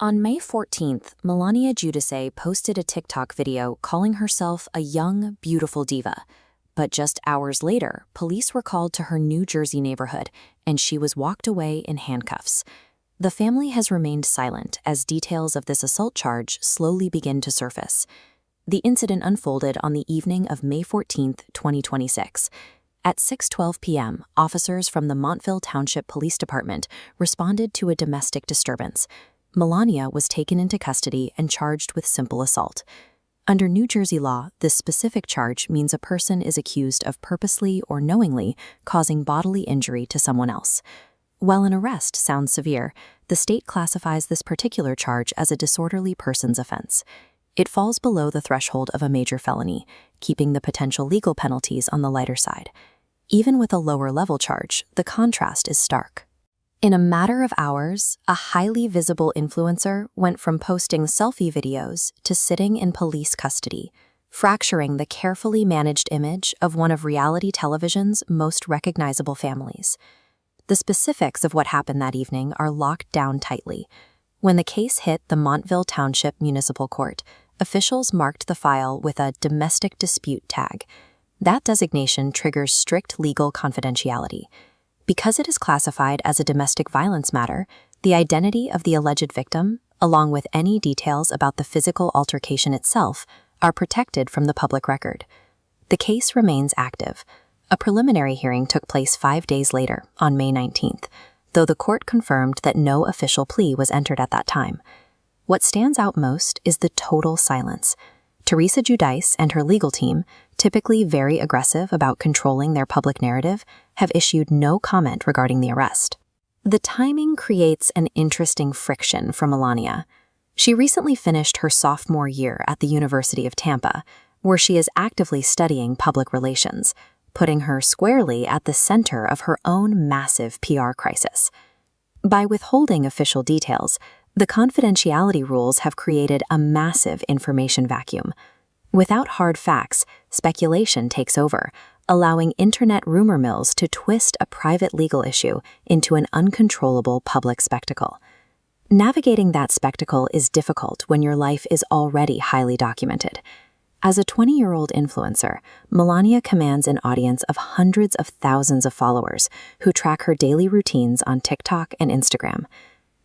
On May 14th, Teresa Giudice posted a TikTok video calling herself a young, beautiful diva. But just hours later, police were called to her New Jersey neighborhood, and she was walked away in handcuffs. The family has remained silent as details of this assault charge slowly begin to surface. The incident unfolded on the evening of May 14th, 2026. At 6:12 p.m., officers from the Montville Township Police Department responded to a domestic disturbance. Milania was taken into custody and charged with simple assault. Under New Jersey law, this specific charge means a person is accused of purposely or knowingly causing bodily injury to someone else. While an arrest sounds severe, the state classifies this particular charge as a disorderly person's offense. It falls below the threshold of a major felony, keeping the potential legal penalties on the lighter side. Even with a lower-level charge, the contrast is stark. In a matter of hours, a highly visible influencer went from posting selfie videos to sitting in police custody, fracturing the carefully managed image of one of reality television's most recognizable families. The specifics of what happened that evening are locked down tightly. When the case hit the Montville Township Municipal Court, officials marked the file with a domestic dispute tag. That designation triggers strict legal confidentiality. Because it is classified as a domestic violence matter, the identity of the alleged victim, along with any details about the physical altercation itself, are protected from the public record. The case remains active. A preliminary hearing took place 5 days later, on May 19th, though the court confirmed that no official plea was entered at that time. What stands out most is the total silence. Teresa Giudice and her legal team, typically very aggressive about controlling their public narrative, have issued no comment regarding the arrest. The timing creates an interesting friction for Milania. She recently finished her sophomore year at the University of Tampa, where she is actively studying public relations, putting her squarely at the center of her own massive PR crisis. By withholding official details, the confidentiality rules have created a massive information vacuum. Without hard facts, speculation takes over, allowing internet rumor mills to twist a private legal issue into an uncontrollable public spectacle. Navigating that spectacle is difficult when your life is already highly documented. As a 20-year-old influencer, Milania commands an audience of hundreds of thousands of followers who track her daily routines on TikTok and Instagram.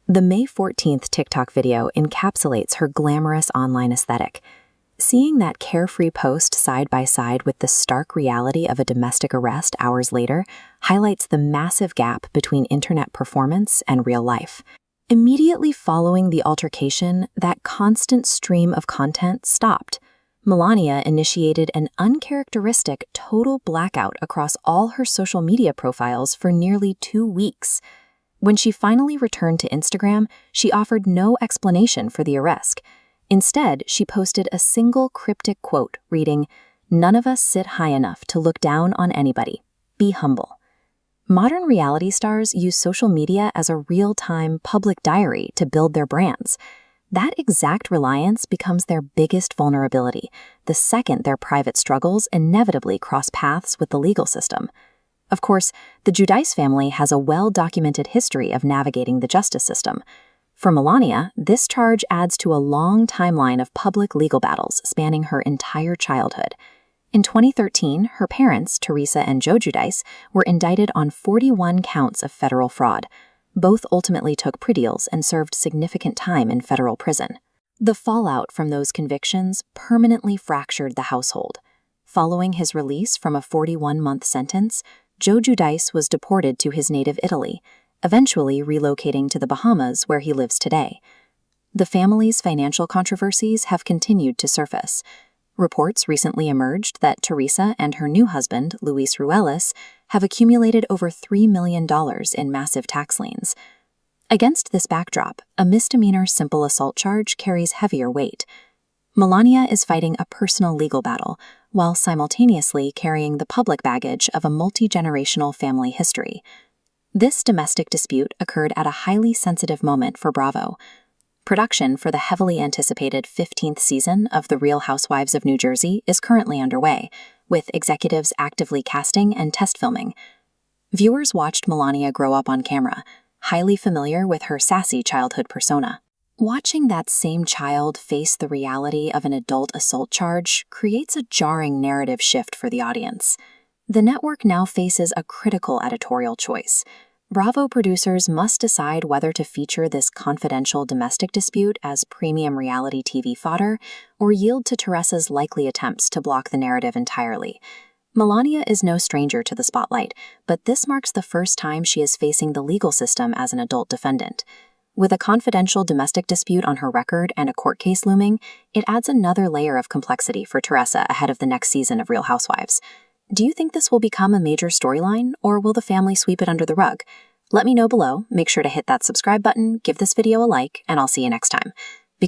The May 14th TikTok video encapsulates her glamorous online aesthetic. Seeing that carefree post side by side with the stark reality of a domestic arrest hours later highlights the massive gap between internet performance and real life. Immediately following the altercation, that constant stream of content stopped. Milania initiated an uncharacteristic total blackout across all her social media profiles for nearly 2 weeks. When she finally returned to Instagram, she offered no explanation for the arrest. Instead, she posted a single cryptic quote reading, "None of us sit high enough to look down on anybody. Be humble." Modern reality stars use social media as a real-time public diary to build their brands. That exact reliance becomes their biggest vulnerability the second their private struggles inevitably cross paths with the legal system. Of course, the Giudice family has a well-documented history of navigating the justice system. For Milania, this charge adds to a long timeline of public legal battles spanning her entire childhood. In 2013, her parents, Teresa and Joe Giudice, were indicted on 41 counts of federal fraud. Both ultimately took plea deals and served significant time in federal prison. The fallout from those convictions permanently fractured the household. Following his release from a 41-month sentence, Joe Giudice was deported to his native Italy, eventually relocating to the Bahamas where he lives today. The family's financial controversies have continued to surface. Reports recently emerged that Teresa and her new husband, Luis Ruelas, have accumulated over $3 million in massive tax liens. Against this backdrop, a misdemeanor simple assault charge carries heavier weight. Milania is fighting a personal legal battle, while simultaneously carrying the public baggage of a multi-generational family history. This domestic dispute occurred at a highly sensitive moment for Bravo. Production for the heavily anticipated 15th season of The Real Housewives of New Jersey is currently underway, with executives actively casting and test filming. Viewers watched Milania grow up on camera, highly familiar with her sassy childhood persona. Watching that same child face the reality of an adult assault charge creates a jarring narrative shift for the audience. The network now faces a critical editorial choice. Bravo producers must decide whether to feature this confidential domestic dispute as premium reality TV fodder or yield to Teresa's likely attempts to block the narrative entirely. Milania is no stranger to the spotlight, but this marks the first time she is facing the legal system as an adult defendant. With a confidential domestic dispute on her record and a court case looming, it adds another layer of complexity for Teresa ahead of the next season of Real Housewives. Do you think this will become a major storyline, or will the family sweep it under the rug? Let me know below, make sure to hit that subscribe button, give this video a like, and I'll see you next time.